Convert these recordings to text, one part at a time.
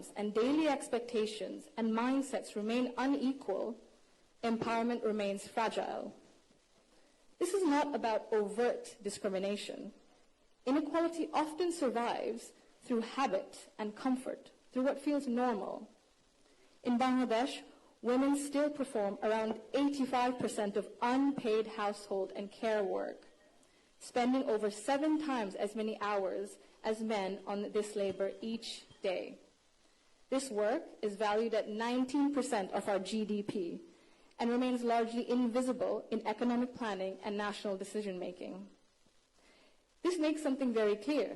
incomes and daily expectations and mindsets remain unequal, empowerment remains fragile. This is not about overt discrimination. Inequality often survives through habit and comfort, through what feels normal. In Bangladesh, women still perform around 85% of unpaid household and care work, spending over 7 times as many hours as men on this labor each day. This work is valued at 19% of our GDP and remains largely invisible in economic planning and national decision-making. This makes something very clear.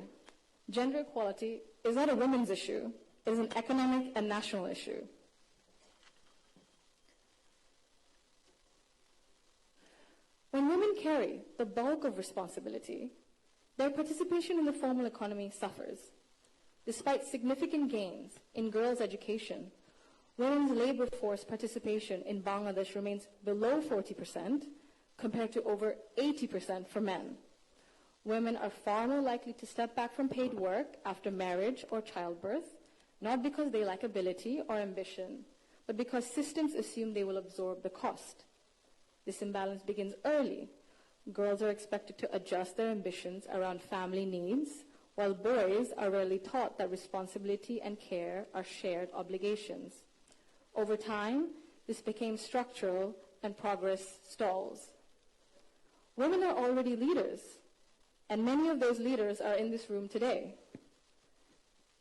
Gender equality is not a women's issue. It is an economic and national issue. When women carry the bulk of responsibility, their participation in the formal economy suffers. Despite significant gains in girls' education, women's labor force participation in Bangladesh remains below 40% compared to over 80% for men. Women are far more likely to step back from paid work after marriage or childbirth, not because they lack ability or ambition, but because systems assume they will absorb the cost. This imbalance begins early. Girls are expected to adjust their ambitions around family needs, while boys are rarely taught that responsibility and care are shared obligations. Over time, this became structural and progress stalls. Women are already leaders, and many of those leaders are in this room today.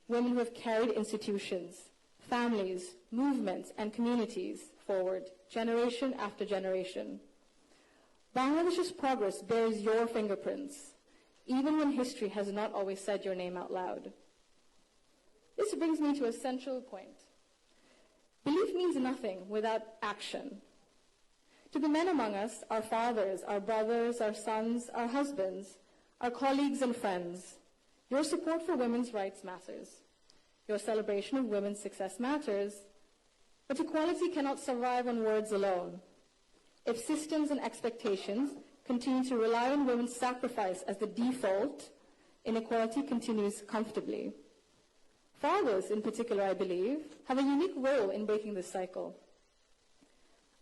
Women who have carried institutions, families, movements, and communities forward, generation after generation. Bangladesh's progress bears your fingerprints, even when history has not always said your name out loud. This brings me to a central point. Belief means nothing without action. To the men among us, our fathers, our brothers, our sons, our husbands, our colleagues and friends, your support for women's rights matters. Your celebration of women's success matters. But equality cannot survive on words alone. If systems and expectations continue to rely on women's sacrifice as the default, inequality continues comfortably. Fathers, in particular, I believe, have a unique role in breaking this cycle.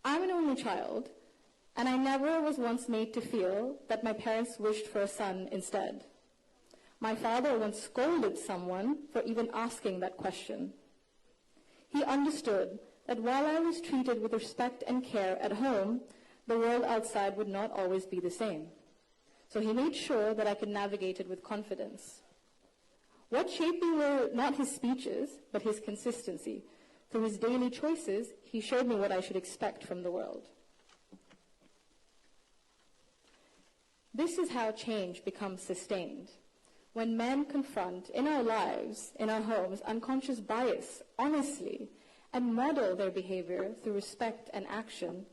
I'm an only child, and I never was once made to feel that my parents wished for a son instead. My father once scolded someone for even asking that question. He understood that while I was treated with respect and care at home, the world outside would not always be the same. So he made sure that I could navigate it with confidence. What shaped me were not his speeches, but his consistency. Through his daily choices, he showed me what I should expect from the world. This is how change becomes sustained. When men confront in our lives, in our homes, unconscious bias honestly and model their behavior through respect and action,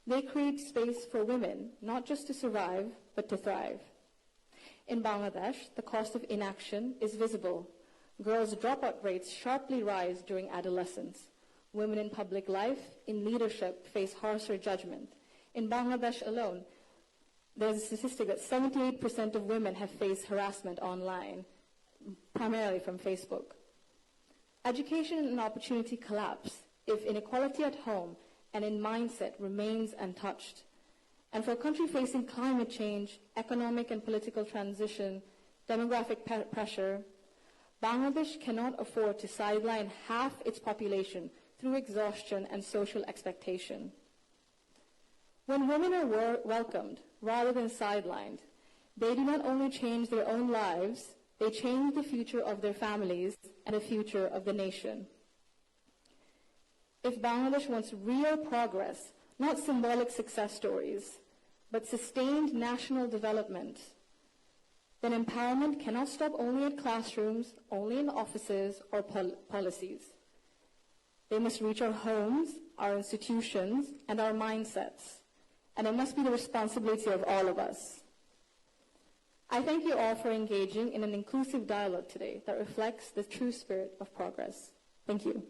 they create space for women, not just to survive, but to thrive. In Bangladesh, the cost of inaction is visible. Girls' dropout rates sharply rise during adolescence. Women in public life, in leadership, face harsher judgment. In Bangladesh alone, there's a statistic that 78% of women have faced harassment online, primarily from Facebook. Education and opportunity collapse if inequality at home and in mindset remains untouched. And for a country facing climate change, economic and political transition, demographic pressure, Bangladesh cannot afford to sideline half its population through exhaustion and social expectation. When women are welcomed rather than sidelined, they do not only change their own lives, they change the future of their families and the future of the nation. If Bangladesh wants real progress, not symbolic success stories, but sustained national development, then empowerment cannot stop only at classrooms, only in offices or policies. They must reach our homes, our institutions, and our mindsets, and it must be the responsibility of all of us. I thank you all for engaging in an inclusive dialogue today that reflects the true spirit of progress. Thank you.